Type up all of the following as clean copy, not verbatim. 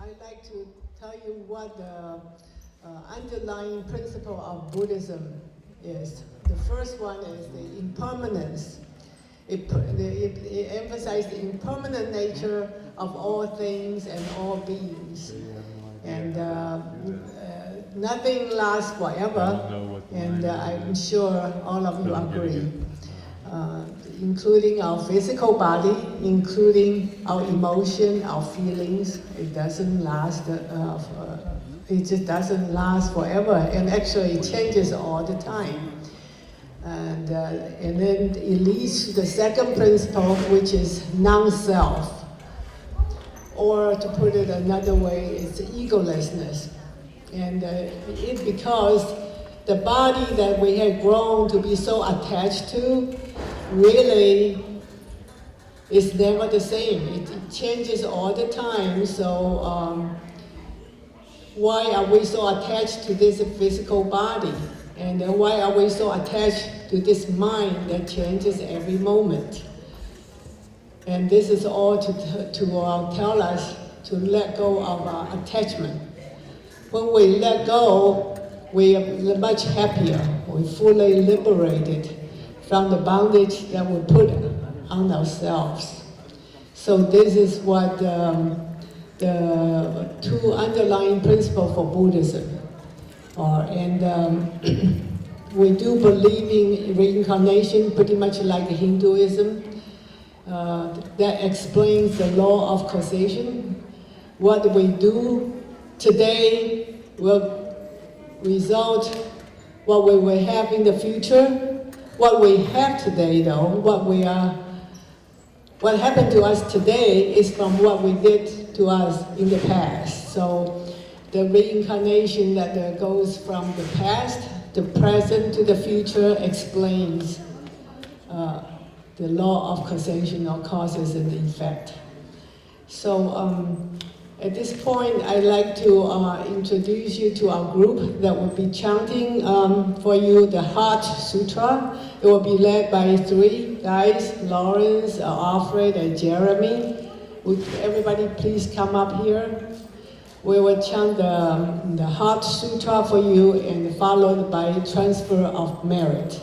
I'd like to tell you what the underlying principle of Buddhism is. The first one is the impermanence. It emphasizes the impermanent nature of all things and all beings. And nothing lasts forever, and I'm sure all of you agree. Including our physical body, including our emotion, our feelings, it doesn't last. It just doesn't last forever, and actually it changes all the time. And then it leads to the second principle, which is non-self, or to put it another way, it's egolessness. And it's because the body that we have grown to be so attached to really is never the same. It changes all the time. So why are we so attached to this physical body? And why are we so attached to this mind that changes every moment? And this is all to tell us to let go of our attachment. When we let go, we are much happier. We're fully liberated from the bondage that we put on ourselves. So this is what the two underlying principles for Buddhism are. And we do believe in reincarnation, pretty much like Hinduism. That explains the law of causation. What we do today will result what we will have in the future. What we have today, though, what happened to us today is from what we did to us in the past. So the reincarnation that goes from the past, the present to the future explains the law of causation, or causes and effect. So at this point, I'd like to introduce you to our group that will be chanting for you the Heart Sutra. It will be led by three guys, Lawrence, Alfred, and Jeremy. Would everybody please come up here? We will chant the Heart Sutra for you, and followed by transfer of merit.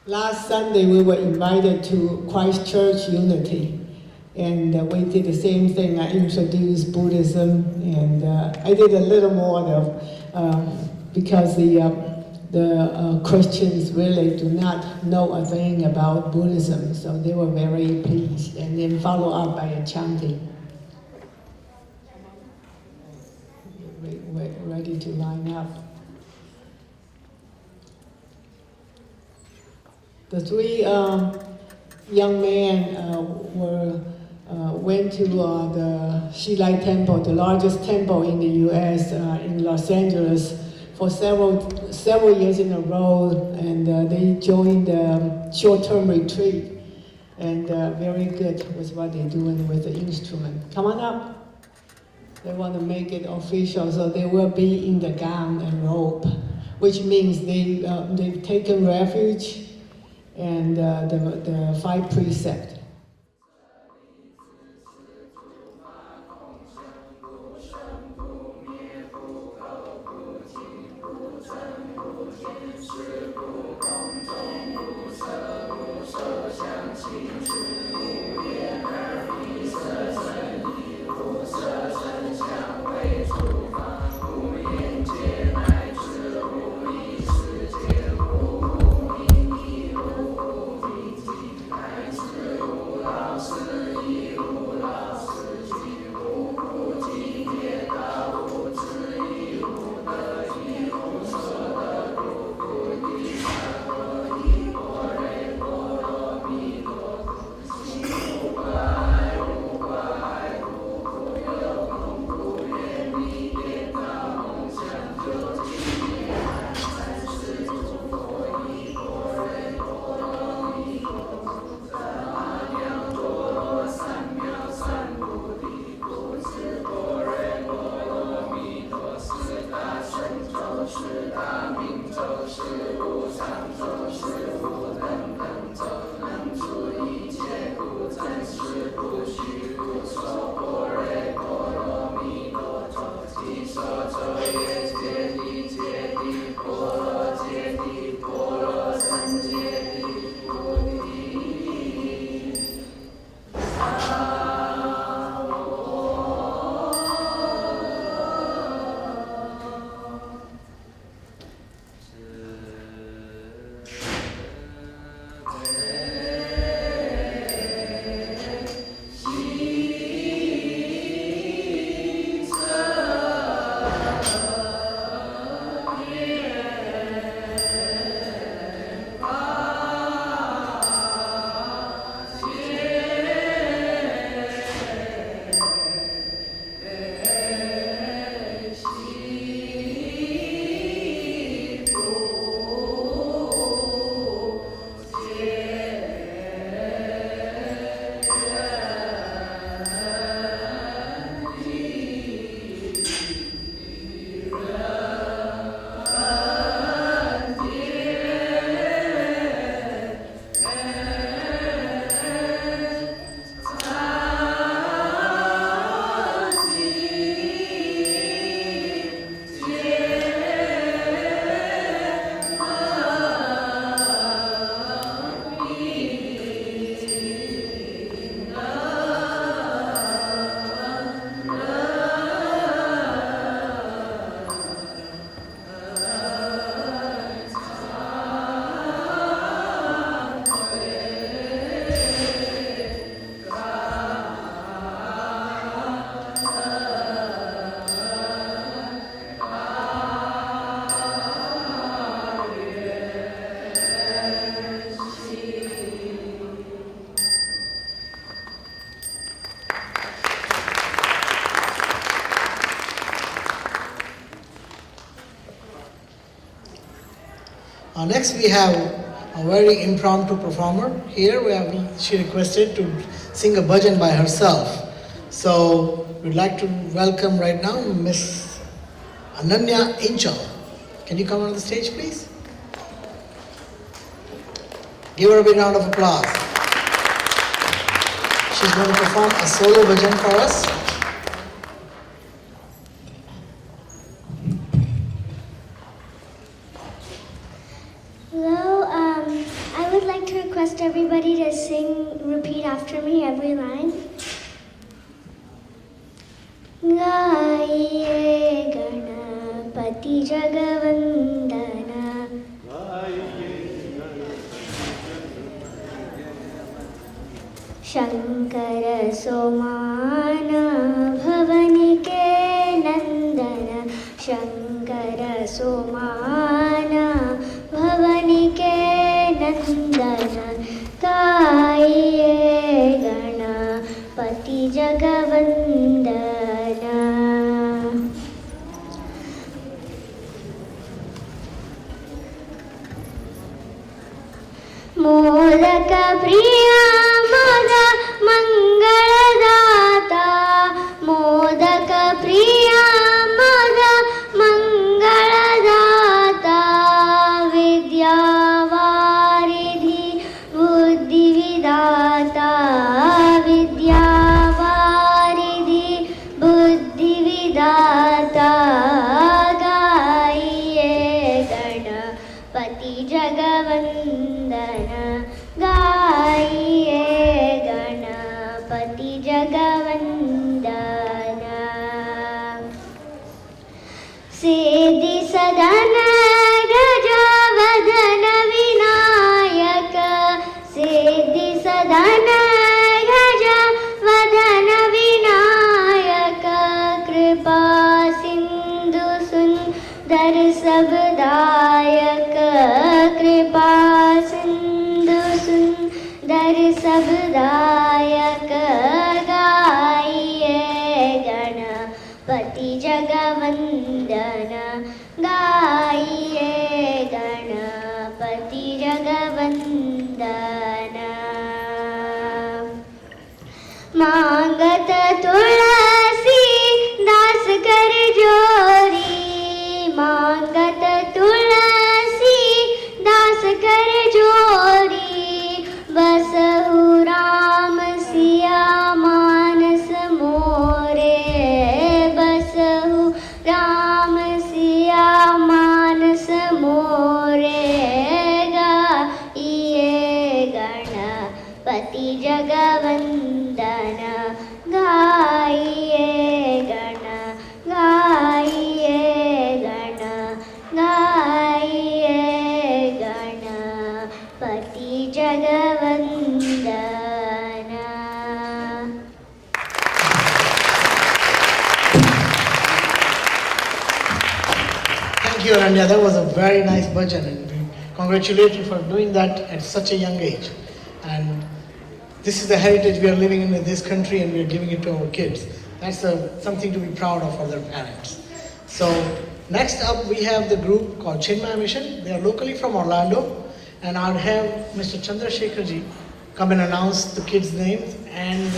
Last Sunday, we were invited to Christchurch Unity, and we did the same thing. I introduced Buddhism, and I did a little more though, because the Christians really do not know a thing about Buddhism, so they were very pleased, and then follow up by a chanting. We're ready to line up. The three young men went to the Xilai Temple, the largest temple in the U.S. In Los Angeles, for several years in a row, and they joined the short-term retreat, and very good with what they're doing with the instrument. Come on up. They want to make it official, so they will be in the gown and robe, which means they've taken refuge and the 5 precepts. next we have a very impromptu performer here. She requested to sing a bhajan by herself. So we'd like to welcome right now Miss Ananya Inchal. Can you come on the stage, please? Give her a big round of applause. She's going to perform a solo bhajan for us. Hello, I would like to request everybody to repeat after me every line. Gaiye Ganapati Jagavandana Shankara Somana Bhavanike Nandana Shankara Somana Bhavanike Nandana Kaiye Ganapati Jagavandana Modaka Priya Moda Mangaladata Modaka Priya Moda Mangaladata Vidyavaridhi Buddhi Vidata Vidyavaridhi Buddhi Vidata Gaiye Ganapati Jagavandana Gaiye Ganapati Jagavandana Siddhi Sadana Gajavadana Vinayaka Siddhi Sadana Gajavadana Vinayaka Kripa Sindhu Sundar Sabdayaka Kripa Sindhu Sundar Sabdayaka Gaiye Ganapati Jagavandana Gaiye Ganapati Jagavandana Mangata Tulasi Das Kar Jori Mangata Tulasi Das Kar Jori Basahu Ram Siya Manas More Basahu Ram Siya Manas More Gaiye Ganapati Jagavandana Gaiye Gaiye Ganapati Jagavandana. Thank you, Aranya. That was a very nice bhajan, and we congratulate you for doing that at such a young age. And this is the heritage we are living in this country, and we are giving it to our kids. That's something to be proud of for their parents. So next up, we have the group called Chinmaya Mission. They are locally from Orlando, and I'll have Mr. Chandrasekharji come and announce the kids' names and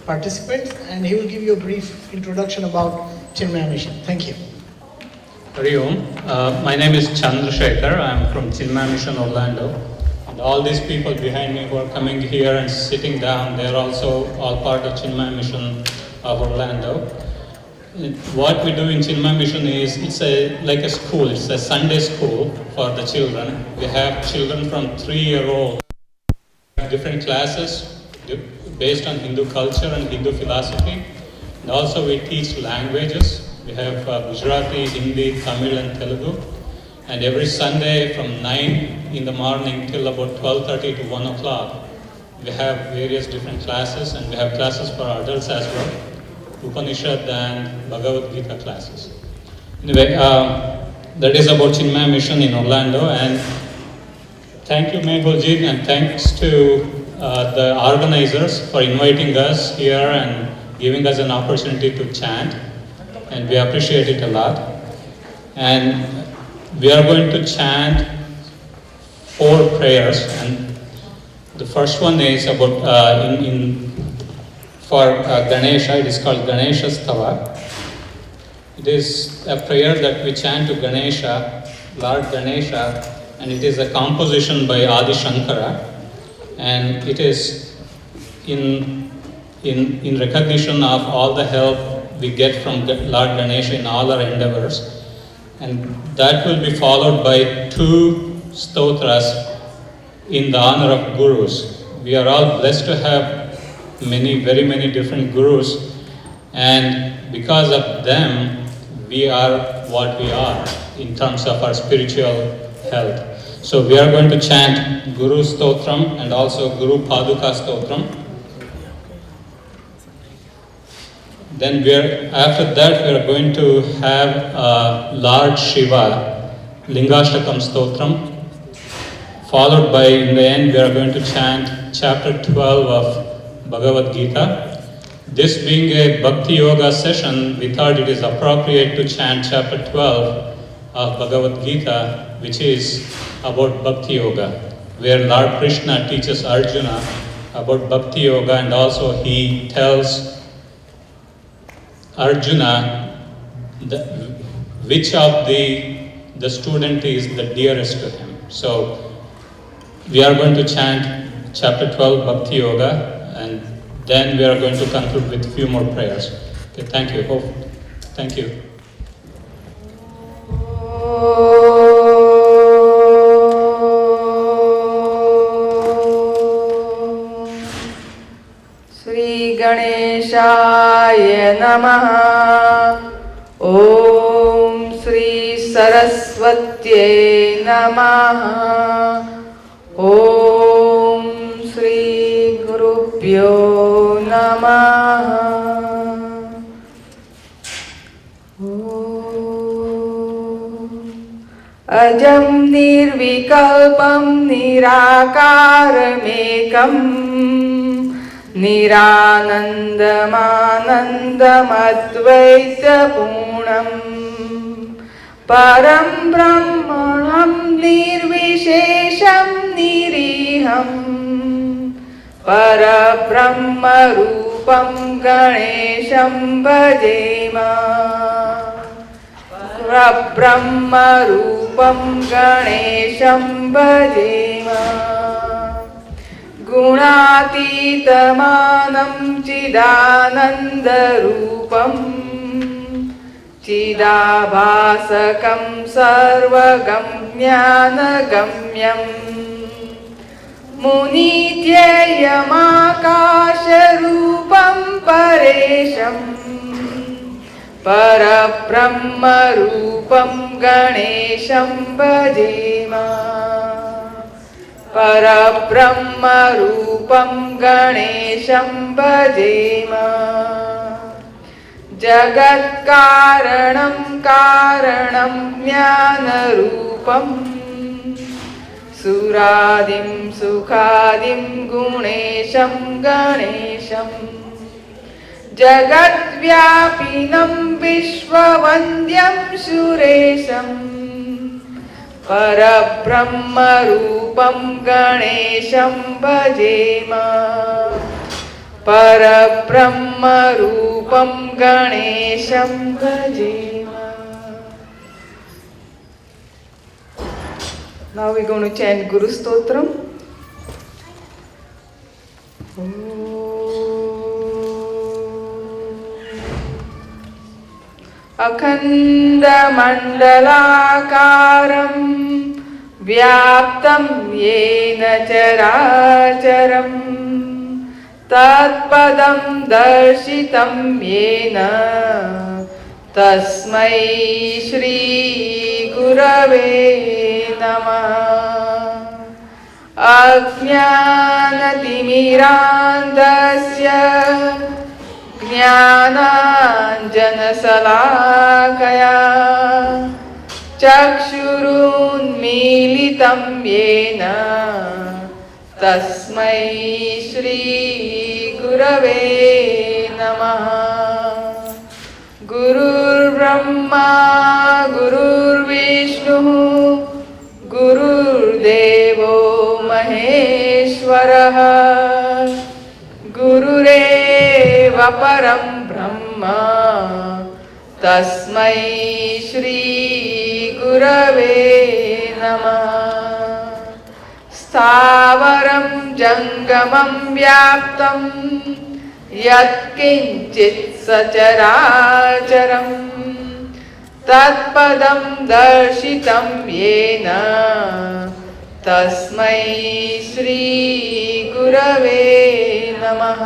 participants, and he will give you a brief introduction about Chinmaya Mission. Thank you. Hari Om. My name is Chandrasekhar. I'm from Chinmaya Mission, Orlando. And all these people behind me who are coming here and sitting down, they're also all part of Chinmaya Mission of Orlando. What we do in Chinmaya Mission is like a school. It's a Sunday school for the children. We have children from 3-year-old. Different classes based on Hindu culture and Hindu philosophy. And also we teach languages. We have Gujarati, Hindi, Tamil and Telugu. And every Sunday from 9 in the morning till about 12:30 to 1 o'clock, we have various different classes, and we have classes for adults as well. Upanishad and Bhagavad Gita classes. Anyway, that is about Chinmaya Mission in Orlando, and thank you Mehulji, and thanks to the organizers for inviting us here and giving us an opportunity to chant, and we appreciate it a lot. And we are going to chant 4 prayers, and the first one is about for Ganesha. It is called Ganesha Stava. It is a prayer that we chant to Ganesha, Lord Ganesha, and it is a composition by Adi Shankara, and it is in recognition of all the help we get from Lord Ganesha in all our endeavors. And that will be followed by 2 stotras in the honor of gurus. We are all blessed to have very many different gurus, and because of them, we are what we are in terms of our spiritual health. So we are going to chant Guru Stotram and also Guru Paduka Stotram. Then after that we are going to have Lord Shiva Lingashtakam Stotram, followed by, in the end, we are going to chant chapter 12 of Bhagavad Gita. This being a Bhakti Yoga session, we thought it is appropriate to chant chapter 12 of Bhagavad Gita, which is about Bhakti Yoga, where Lord Krishna teaches Arjuna about Bhakti Yoga, and also he tells Arjuna which of the student is the dearest to him. So we are going to chant chapter 12 Bhakti Yoga, and then we are going to conclude with a few more prayers. Okay, thank you. Thank you. Shri Ganeshaya Namaha. Om Shri Saraswatye Namaha. Om Shri Gurubhyo Namaha. Ajam nirvikalpam nirakaramekam niranandamanandamadvaitapunam param brahmanam nirvishesham niriham parabrahmarupam ganesham bhajema parabrahmarupam ganesham bhajema Gunatitamanam chidanandarupam chidabhasakam sarvagam jnanagamyam munityayamakasharupam paresham parabrahmarupam ganesham bhajema parabrahmarupam ganesham bhajema jagatkaranam karanam jnanarupam suradim sukhadim gunesham ganesham jagatvyapinam vishwavandyam suresham parabrahmarupam ganesham bhajema parabrahmarupam ganesham bhajema. Now we're going to chant Guru Stotram. Akhandamandalakaram vyaptam yena characharam tatpadam darshitam yena tasmai shri gurave namah. Ajnanatimirandasya Jnananjanasalakaya Chakshurunmilitam yena Tasmai Shri Gurave Namaha. Gurur Brahma Gurur Vishnu Gurur गुरुदेवो महेश्वरः गुरुरेव परं ब्रह्म तस्मै श्री गुरवे नमः स्थावरं जङ्गमं व्याप्तं यत्किञ्चित् सचराचरं तत्पदं दर्शितं येन तस्मै श्री गुरवे नमः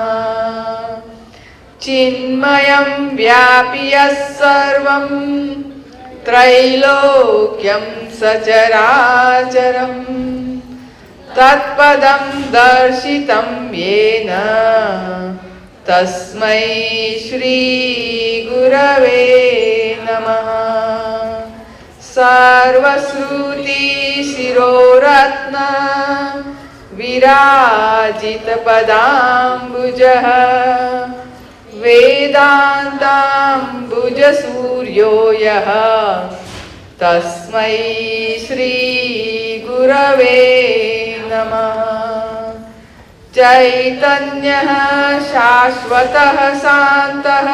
चिन्मयं व्यापि यः सर्वं त्रैलोक्यं सचराचरं तत्पदं दर्शितं येन तस्मै श्री गुरवे नमः सर्वश्रुति शिरोरत्न विराजितपदाम्बुजः वेदान्ताम्बुजसूर्यो यः तस्मै श्री गुरवे नमः चैतन्यः शाश्वतः शान्तः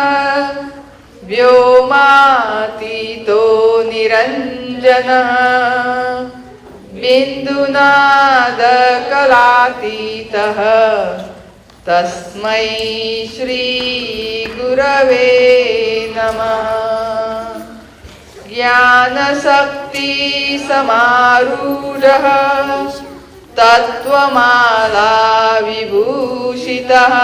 व्योमातीतो निरञ्जनः बिन्दुनादकलातीतः तस्मै श्री गुरवे नमः ज्ञानशक्ति समारूढः तत्त्वमाला विभूषितः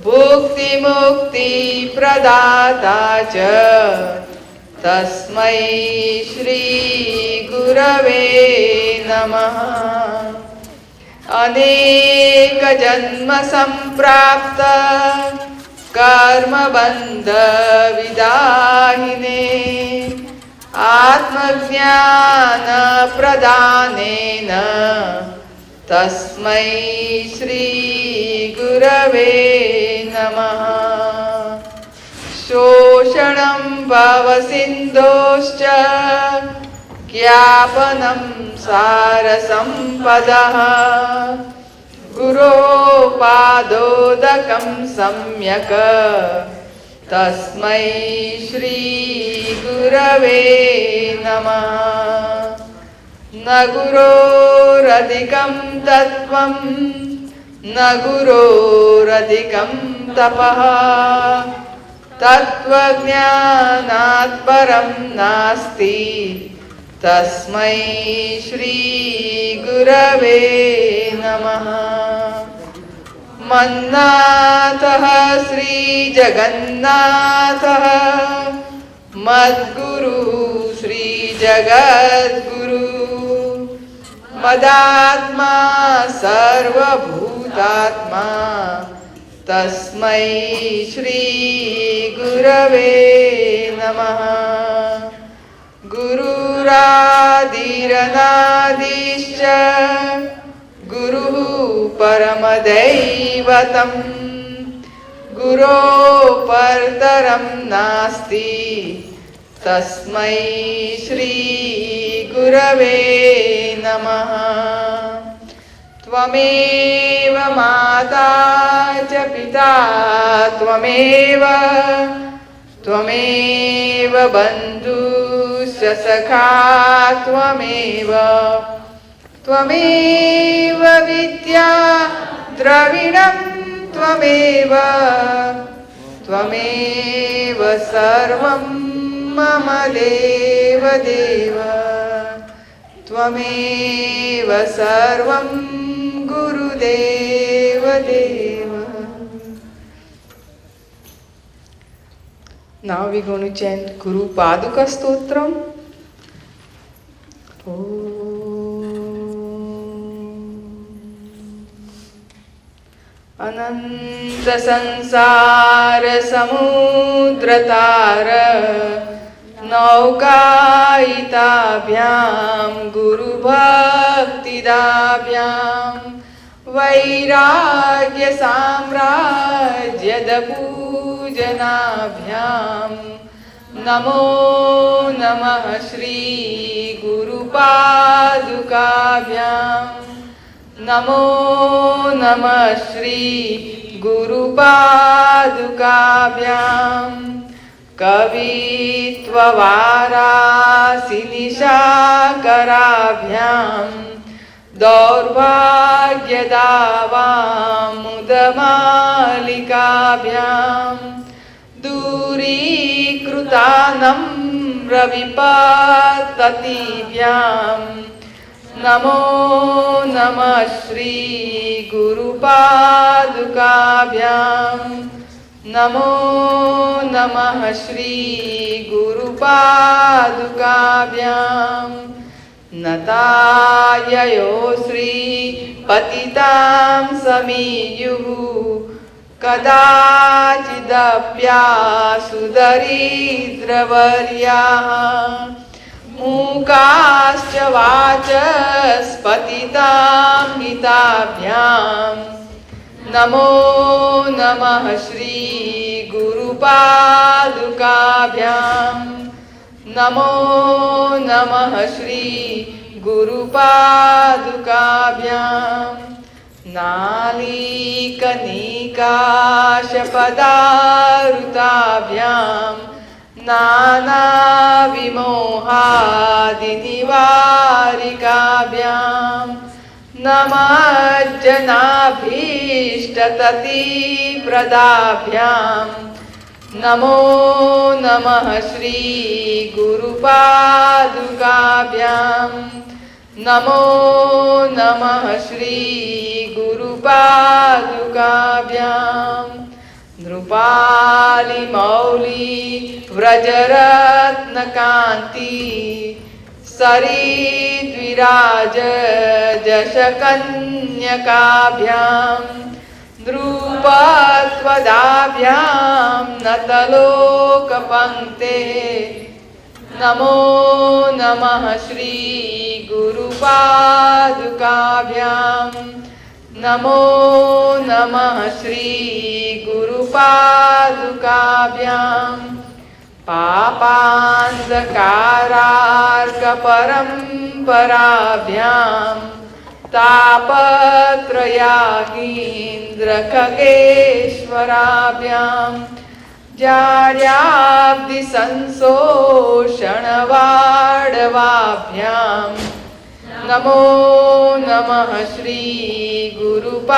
भुक्तिमुक्ति प्रदाता च तस्मै श्री गुरवे नमः अनेक जन्म संप्राप्त कर्मबन्ध विदाहिने आत्मज्ञान प्रदानेन तस्मै श्री गुरवे नमः शोषणं भवसिन्धोश्च ज्ञापनं सारसम्पदः गुरोपादोदकं सम्यक् तस्मै श्री गुरवे नमः न गुरोरधिकं तत्त्वं न गुरोरधिकं तपः तत्त्वज्ञानात् परं नास्ति तस्मै श्री गुरवे नमः मन्नाथः श्रीजगन्नाथः मद्गुरुः श्रीजगद्गुरु मदात्मा सर्वभूतात्मा तस्मै श्री गुरवे नमः गुरुरादिरनादिश्च गुरुः परमदैवतं गुरोः परतरं नास्ति तस्मै श्री गुरवे नमः त्वमेव माता च पिता त्वमेव बन्धुश्च सखा त्वमेव विद्या द्रविणं त्वमेव सर्वं मम देव त्वमेव सर्वं गुरुदेव Now we're going to chant Guru Paduka Stotram. अनंत संसार समुद्रतार नौकायिताभ्यां गुरुभक्तिदाभ्यां वैराग्य साम्राज्यद पूजनाभ्यां नमो नमः श्री गुरुपादुकाभ्यां नमो नमः श्री गुरुपादुकाभ्यां कवित्ववारासिनिशाकराभ्यां दौर्भाग्यदावामुदमालिकाभ्यां दूरीकृतानम्रविपत्ततिभ्यां नमो नमः श्री गुरुपादुकाभ्यां नमो नमः श्री गुरुपादुकाभ्यां नताययो श्री पतितां समीयुः कदाचिदप्यासुदरिद्रवर्याः मूकाश्च वाचस्पतितां हिताभ्यां नमो नमः श्री गुरुपादुकाभ्यां नमो नमः श्री गुरुपादुकाभ्यां नालीकनिकाशपदारुताभ्यां नानाविमोहादिनिवारिकाभ्यां नमज्जनाभीष्टततिप्रदाभ्यां नमो नमः श्री गुरुपादुकाभ्यां नमो नमः श्री गुरुपादुकाभ्यां नृपालिमौली व्रजरत्नकान्ति सरिद्विराज जशकन्यकाभ्यां द्रुपत्वदाभ्यां नतलोकपङ्क्तेः नमो नमः श्री गुरुपादुकाभ्यां नमो नमः श्री गुरुपादुकाभ्यां पापान्धकारार्कपरम्पराभ्यां तापत्रयागीन्द्रखगेश्वराभ्यां जार्याब्धिसंशोषणवाडवाभ्यां नमो नमः श्री गुरुपादुकाभ्यां